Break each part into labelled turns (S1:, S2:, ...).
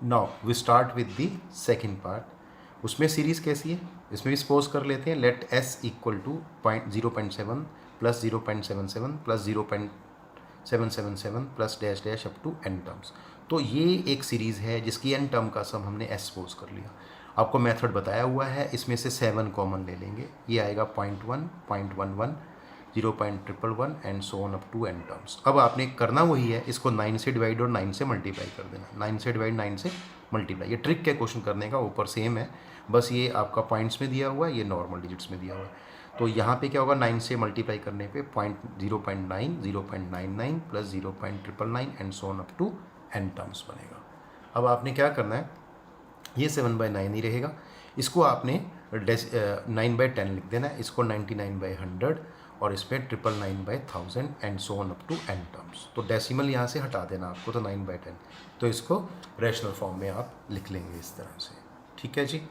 S1: Now we start with the second part. उसमें series कैसी है, इसमें भी सपोज कर लेते हैं let S equal to 0.7 plus 0.77 plus 0.777 plus dash dash up to n terms. तो ये एक सीरीज़ है जिसकी एन टर्म का सम हमने एस सपोज कर लिया। आपको मेथड बताया हुआ है, इसमें से 7 कॉमन ले लेंगे, ये आएगा 0.1, 0.11, 0.111 and so on up to n terms. अब आपने करना वही है, इसको 9 से डिवाइड और 9 से मल्टीप्लाई कर देना। 9 से डिवाइड 9 से मल्टीप्लाई, ये ट्रिक है क्वेश्चन करने का, ऊपर सेम है, बस ये आपका पॉइंट्स में दिया हुआ है, ये नॉर्मल डिजिट्स में दिया हुआ है। तो यहाँ पे क्या होगा, 9 से मल्टीप्लाई करने पे 0.9, 0.99 plus 0.999 and so on up to n terms बनेगा। अब आपने क्या करना है, ये 7/9 ही रहेगा, इसको आपने 9/10 लिख देना है, इसको 99/100 और इसमें 999/1000 and so on up to n terms. तो डेसिमल यहाँ से हटा देना आपको, तो 9/10, तो इसको रैशनल फॉर्म में आप लिख लेंगे इस तरह से। ठीक है जी।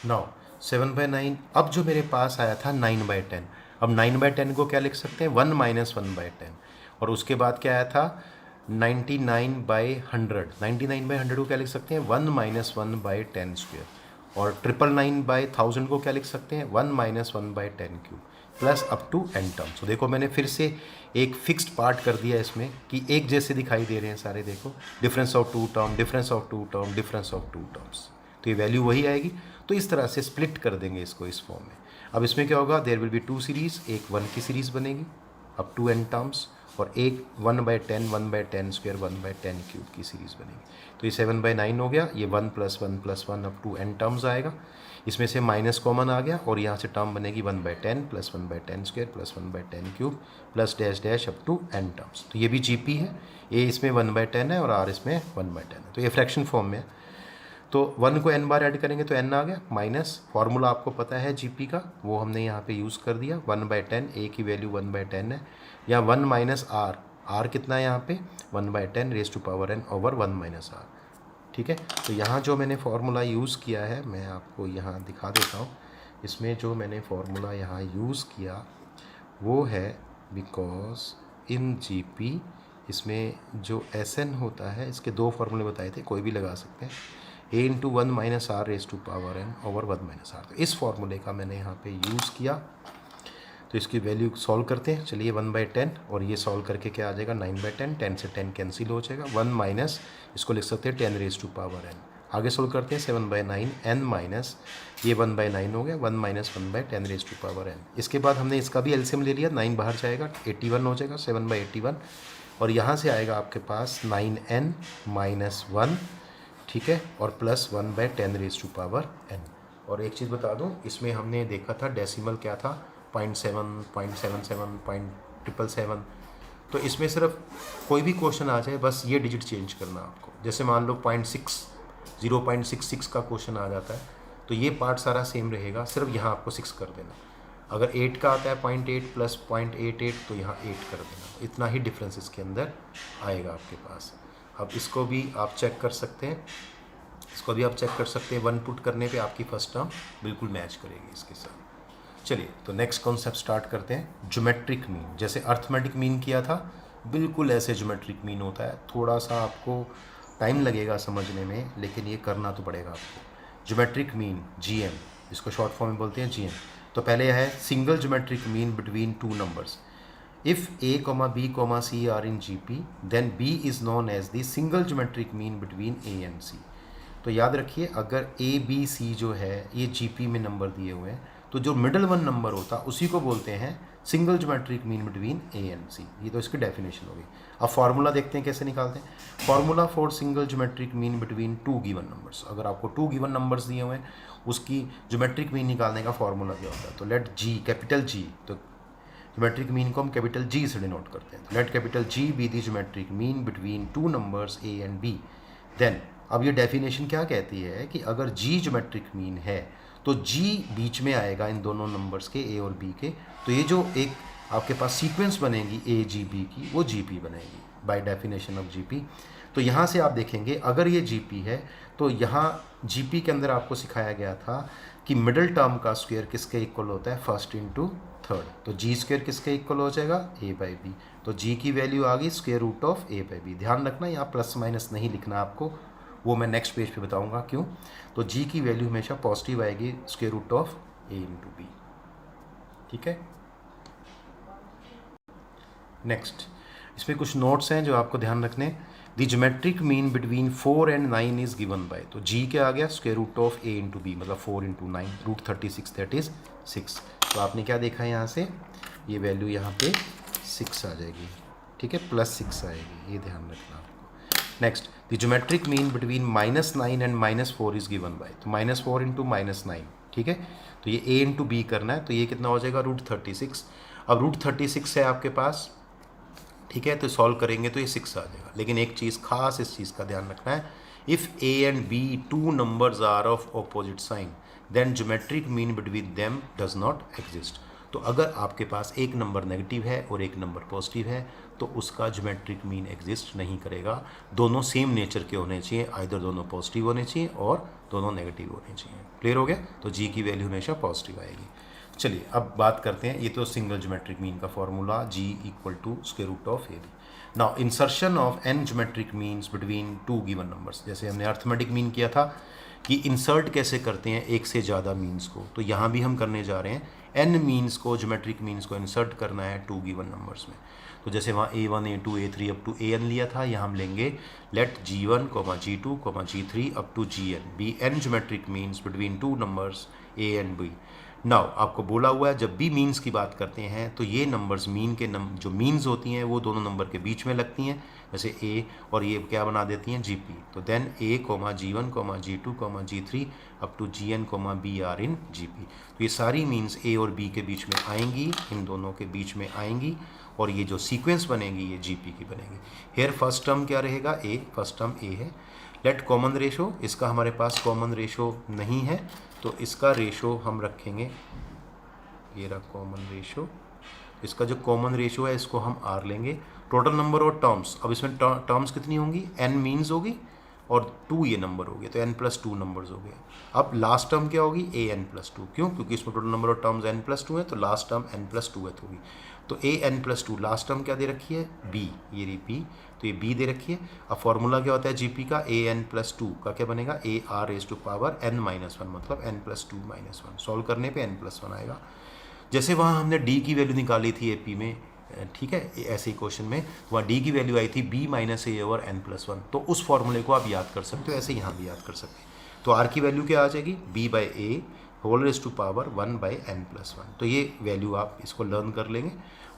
S1: नाउ 7/9, अब जो मेरे पास आया था 9/10, अब 9/10 को क्या लिख सकते हैं, 1 माइनस 1/10, और उसके बाद क्या आया था 99/100, 99/100 को क्या लिख सकते हैं, 1 माइनस 1/10 स्क्वेयर, और 999/1000 को क्या लिख सकते हैं, 1 minus 1/10 cube plus up to n terms. तो देखो मैंने फिर से एक फिक्स्ड पार्ट कर दिया इसमें कि एक जैसे दिखाई दे रहे हैं सारे, देखो difference of two term, difference of two term, difference of two terms, तो ये वैल्यू वही आएगी। तो इस तरह से स्प्लिट कर देंगे इसको इस फॉर्म में। अब इसमें क्या होगा, देयर विल बी 2 सीरीज़, एक 1 की सीरीज़ बनेगी अप टू एन टर्म्स, और एक 1/10, 1/10 स्क्वेयर, 1/10 क्यूब की सीरीज़ बनेगी। तो ये 7/9 हो गया, ये 1 + 1 + 1 अप टू एन टर्म्स आएगा, इसमें से माइनस कॉमन आ गया, और यहाँ से टर्म बनेगी 1/10 plus 1/10 square plus 1/10 cube plus dash dash up to n terms. तो ये भी जीपी है, ए इसमें 1/10 है और आर इसमें 1/10 है, तो ये फ्रैक्शन फॉर्म में है। तो 1 को n बार ऐड करेंगे तो n आ गया, माइनस फॉर्मूला आपको पता है जीपी का, वो हमने यहाँ पे यूज़ कर दिया, 1/10, a की वैल्यू 1/10 है, या 1 माइनस आर, आर कितना है यहाँ पे 1/10 raise to power n over 1 minus r. ठीक है, तो यहाँ जो मैंने फार्मूला यूज़ किया है मैं आपको यहाँ दिखा देता हूँ। इसमें जो मैंने फार्मूला यहाँ यूज़ किया वो है, बिकॉज इन जीपी इसमें जो एसएन होता है, इसके 2 फार्मूले बताए थे, कोई भी लगा सकते हैं, a into 1 minus r raise to power n over 1 minus r. तो इस फार्मूले का मैंने यहाँ पे यूज़ किया। तो इसकी वैल्यू सॉल्व करते हैं, चलिए 1/10, और ये सॉल्व करके क्या आ जाएगा 9/10, 10 से 10 कैंसिल हो जाएगा, 1 माइनस इसको लिख सकते हैं 10 रेज़ टू पावर n। आगे सॉल्व करते हैं 7/9 n माइनस ये 1/9 हो गया, 1 minus 1/10 raise to power n। इसके बाद हमने इसका भी एलसीएम ले लिया, 9 बाहर जाएगा 81 हो जाएगा, 7/81, और यहाँ से आएगा आपके पास 9n माइनस 1, ठीक है, और plus 1/10 raise to power n। और एक चीज़ बता दूँ, इसमें हमने देखा था डेसिमल क्या था 0.7, 0.77, 0.777, तो इसमें सिर्फ कोई भी क्वेश्चन आ जाए बस ये डिजिट चेंज करना आपको। जैसे मान लो 0.66 का क्वेश्चन आ जाता है तो ये पार्ट सारा सेम रहेगा, सिर्फ यहाँ आपको 6 कर देना। अगर 8 का आता है 0.8 प्लस 0.88 तो यहाँ 8 कर देना, इतना ही डिफरेंस इसके अंदर आएगा आपके पास। अब इसको भी आप चेक कर सकते हैं, इसको भी आप चेक कर सकते हैं, 1 पुट करने पे आपकी फर्स्ट टर्म बिल्कुल मैच करेगी इसके साथ। चलिए तो नेक्स्ट कॉन्सेप्ट स्टार्ट करते हैं, ज्योमेट्रिक मीन। जैसे अर्थमेटिक मीन किया था, बिल्कुल ऐसे ज्योमेट्रिक मीन होता है, थोड़ा सा आपको टाइम लगेगा समझने में, लेकिन ये करना तो पड़ेगा आपको। ज्योमेट्रिक मीन जीएम, इसको शॉर्ट फॉर्म में बोलते हैं जीएम। तो पहले यह है single geometric mean between 2 numbers. If a, b, c are in GP, then b is known as the single geometric mean between a and c। तो याद रखिए, अगर a, b, c जो है ये GP में नंबर दिए हुए हैं, तो जो मिडल वन नंबर होता है उसी को बोलते हैं single geometric mean between a and c। ये तो इसकी डेफिनेशन होगी। अब फार्मूला देखते हैं कैसे निकालते हैं। Formula for single geometric mean between 2 given numbers, अगर आपको 2 गिवन नंबर्स दिए हुए हैं उसकी ज्योमेट्रिक मीन निकालने का फार्मूला क्या होता है। तो लेट g, कैपिटल G, तो ज्योमेट्रिक मीन को हम कैपिटल G से डिनोट करते हैं। Let capital G be the geometric mean between 2 numbers a and b। Then अब ये डेफिनेशन क्या कहती है कि अगर G ज्योमेट्रिक मीन है तो G बीच में आएगा इन दोनों नंबर्स के a और b के, तो ये जो एक आपके पास सीक्वेंस बनेगी a g b की, वो GP बनेगी बाय डेफिनेशन ऑफ GP। तो यहाँ से आप देखेंगे अगर ये GP है तो यहाँ GP के अंदर आपको सिखाया गया था कि मिडिल टर्म का स्क्वायर किसके इक्वल होता है, फर्स्ट इंटू थर्ड। तो जी स्क्वायर किसके इक्वल हो जाएगा, ए बाई बी। तो जी की वैल्यू आ गई square root of a by b. ध्यान रखना यहाँ प्लस माइनस नहीं लिखना आपको, वो मैं नेक्स्ट पेज पे बताऊंगा क्यों। तो जी की वैल्यू हमेशा पॉजिटिव आएगी square root of a into b. ठीक है, नेक्स्ट इसमें कुछ नोट्स हैं जो आपको ध्यान रखने। The geometric mean between 4 and 9 is given by, तो जी क्या आ गया, square root of a into b, मतलब 4 इंटू 9 रूट 36, दैट इज 6। तो आपने क्या देखा है यहाँ से, ये वैल्यू यहाँ पे 6 आ जाएगी। ठीक है, +6 आएगी, ये ध्यान रखना आपको। Next, the geometric mean between -9 and -4 is given by, तो -4 इंटू -9। ठीक है, तो ये ए इंटू बी करना है, तो ये कितना हो जाएगा, रूट 36। अब रूट 36 है आपके पास, ठीक है, तो सॉल्व करेंगे तो ये 6 आ जाएगा। लेकिन एक चीज़ खास इस चीज़ का ध्यान रखना है, if a and b two numbers are of opposite sign then geometric mean between them does not exist. तो अगर आपके पास एक नंबर नेगेटिव है और एक नंबर पॉजिटिव है तो उसका ज्योमेट्रिक मीन एग्जिस्ट नहीं करेगा। दोनों सेम नेचर के होने चाहिए, आइदर दोनों पॉजिटिव होने चाहिए और दोनों नेगेटिव होने चाहिए। क्लियर हो गया, तो जी की वैल्यू हमेशा पॉजिटिव आएगी। चलिए अब बात करते हैं, ये तो सिंगल ज्योमेट्रिक मीन का formula, G equal to square root of a b. Now insertion of n geometric means between two given numbers, जैसे हमने अर्थमेटिक मीन किया था कि इंसर्ट कैसे करते हैं एक से ज़्यादा मीन्स को, तो यहाँ भी हम करने जा रहे हैं एन मीन्स को, ज्योमेट्रिक मीन्स को इंसर्ट करना है टू गिवन नंबर्स में। तो जैसे वहाँ A1 A2 A3 up to AN लिया था, यहाँ हम लेंगे let G1, G2, G3 up to GN be n geometric means between two numbers A and B। Now आपको बोला हुआ है जब भी मीन्स की बात करते हैं तो ये नंबर्स मीन के जो मीन्स होती हैं वो दोनों नंबर के बीच में लगती हैं, जैसे ए और ये क्या बना देती हैं, GP। तो then A, G1, G2, G3 up to GN, B are in GP। तो ये सारी मीन्स A और B के बीच में आएंगी, इन दोनों के बीच में आएंगी, और ये जो सीक्वेंस बनेगी ये GP की बनेगी। हेयर फर्स्ट टर्म क्या रहेगा, A, फर्स्ट टर्म A है। लेट कॉमन रेशो, इसका हमारे पास कॉमन रेशो नहीं है तो इसका रेशो हम रखेंगे, ये रहा कॉमन रेशो। इसका जो कॉमन रेशो है इसको हम R लेंगे। टोटल नंबर और टर्म्स, अब इसमें टर्म्स कितनी होंगी, n मीन्स होगी और 2 ये नंबर हो गए, तो n+2 नंबर्स हो गए। अब लास्ट टर्म क्या होगी, an+2, क्यों, क्योंकि इसमें total number of terms n+2 है तो लास्ट टर्म n+2 है होगी। तो an+2 लास्ट टर्म क्या दे रखी है, b, ये रही b, तो ये b दे रखी है। अब फॉर्मूला क्या होता है GP का, an+2 का क्या बनेगा, AR⁻n-1, मतलब n+2 - 1। सॉल्व करने पे n+1 आएगा। जैसे वहाँ हमने d की वैल्यू निकाली थी AP में, ठीक है, ऐसे ही क्वेश्चन में वहाँ d की वैल्यू आई थी b - a/n+1, तो उस फॉर्मूले को आप याद कर सकते हो, ऐसे यहाँ भी याद कर सकते हैं। तो r की वैल्यू क्या आ जाएगी, b/a⁻n+1। तो ये वैल्यू आप इसको लर्न कर लेंगे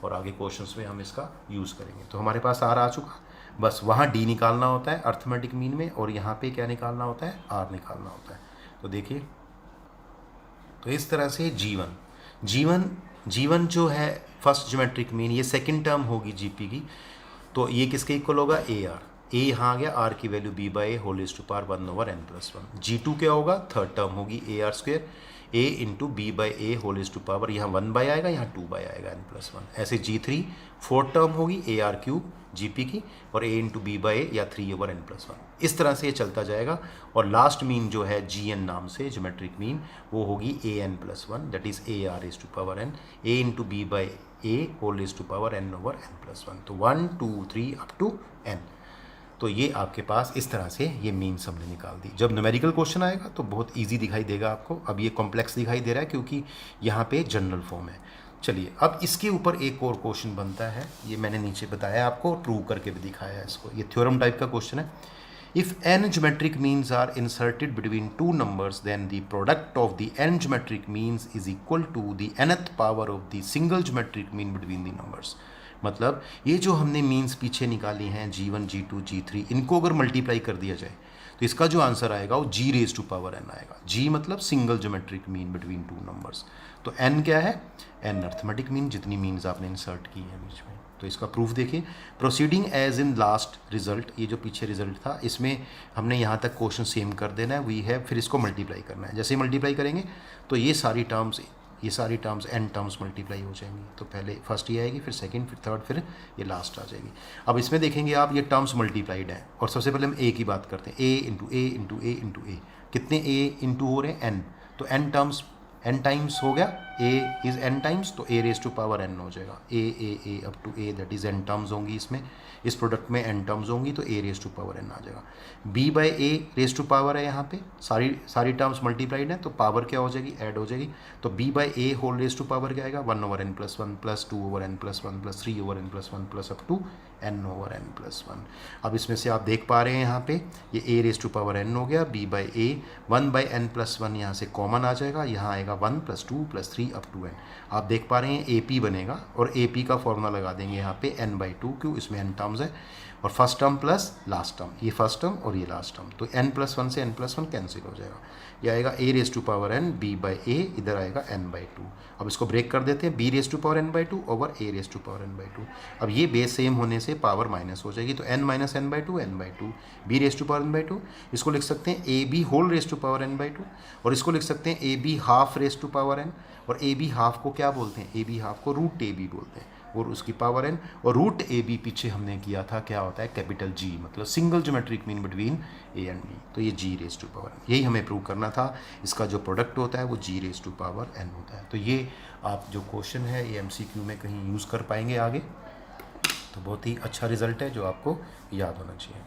S1: और आगे क्वेश्चंस में हम इसका यूज़ करेंगे। तो हमारे पास r आ चुका, बस वहाँ d निकालना होता है अर्थमेटिक मीन में, और यहाँ पे क्या निकालना होता है, r निकालना होता है। तो देखिए, तो इस तरह से G1 जो है फर्स्ट ज्योमेट्रिक मीन, ये सेकंड टर्म होगी GP की, तो ये किसके इक्वल होगा, AR। A यहाँ आ गया, R की वैल्यू b/a⁻1/n+1। G2 क्या होगा, थर्ड टर्म होगी AR², A इंटू b/a⁻, यहाँ 1 आएगा, यहाँ 2 आएगा n+1। ऐसे G3 फोर्थ टर्म होगी AR³ GP की, और A इंटू b/a या 3/n+1। इस तरह से ये चलता जाएगा। और लास्ट मीन जो है GN नाम से ज्योमेट्रिक मीन, वो होगी AN+1, that is AR⁻n, A into b/a⁻n/n+1। तो 1 2 3 अप टू n। तो ये आपके पास इस तरह से ये मीन्स हमने निकाल दी। जब न्यूमेरिकल क्वेश्चन आएगा तो बहुत इजी दिखाई देगा आपको। अब ये कॉम्प्लेक्स दिखाई दे रहा है क्योंकि यहाँ पे जनरल फॉर्म है। चलिए अब इसके ऊपर एक और क्वेश्चन बनता है, ये मैंने नीचे बताया आपको, प्रूव करके भी दिखाया है इसको। ये थ्योरम टाइप का क्वेश्चन है। If n geometric means are inserted between two numbers then the product of the n geometric means is equal to the nth power of the single geometric mean between the numbers. मतलब ये जो हमने means पीछे निकाली हैं G1 G2 G3, इनको अगर multiply कर दिया जाए तो इसका जो आंसर आएगा वो G⁻n आएगा। G मतलब single geometric mean between two numbers, तो n क्या है, n अर्थमेटिक मीन, जितनी मीन्स आपने इंसर्ट की है बीच में। तो इसका प्रूफ देखिए, proceeding as in last result, ये जो पीछे रिजल्ट था इसमें हमने यहाँ तक क्वेश्चन सेम कर देना है, वी हैव, फिर इसको मल्टीप्लाई करना है। जैसे ही मल्टीप्लाई करेंगे तो ये सारी टर्म्स ये सारी टर्म्स n टर्म्स मल्टीप्लाई हो जाएंगी। तो पहले फर्स्ट ये आएगी, फिर सेकंड, फिर थर्ड, फिर ये लास्ट आ जाएगी। अब इसमें देखेंगे आप, ये टर्म्स मल्टीप्लाइड हैं और सबसे पहले हम a की बात करते हैं। a into a into a into a, कितने a इंटू हो रहे हैं n, तो n टर्म्स n टाइम्स हो गया, a इज़ n टाइम्स, तो a raise to power n हो जाएगा। a up to a that is n terms होंगी इसमें, इस प्रोडक्ट में n टर्म्स होंगी, तो a raise to power n आ जाएगा। b by a raise to power है, यहाँ पे सारी टर्म्स मल्टीप्लाइड हैं तो पावर क्या हो जाएगी, ऐड हो जाएगी। तो b by a whole raise to power क्या आएगा, 1 over n plus 1 plus 2 over n plus 1 plus 3 over n plus 1 plus up to n over n plus 1। अब इसमें से आप देख पा रहे हैं यहाँ पे ये a raise to power n हो गया, b by a 1 by n plus 1 यहाँ से कॉमन आ जाएगा, यहाँ आएगा 1 plus 2 plus 3 up to n। आप देख पा रहे हैं AP बनेगा और AP का फॉर्मूला लगा देंगे यहाँ पे n बाई 2, क्यों, इसमें n टर्म्स है और first term plus last term, ये फर्स्ट टर्म और ये लास्ट टर्म, तो n प्लस 1 से n प्लस 1 कैंसिल हो जाएगा। ये आएगा a raise to power n b by a, इधर आएगा n बाई 2। अब इसको ब्रेक कर देते हैं, b raise to power n by 2 over a raise to power n by 2। अब ये बेस सेम होने से पावर माइनस हो जाएगी, तो n minus n by 2 n by 2, b raise to power n by 2। इसको लिख सकते हैं a b whole raise to power n by 2, और इसको लिख सकते हैं a b half raise to power n, और ए बी हाफ को क्या बोलते हैं, ए बी हाफ को रूट ए बी बोलते हैं और उसकी पावर n, और रूट ए बी पीछे हमने किया था क्या होता है, कैपिटल G, मतलब single geometric mean between a and b, तो ये G raise to power n, यही हमें प्रूव करना था। इसका जो प्रोडक्ट होता है वो G raise to power n होता है। तो ये आप जो क्वेश्चन है ये MCQ में कहीं यूज़ कर पाएंगे आगे, तो बहुत ही अच्छा रिजल्ट है जो आपको याद होना चाहिए।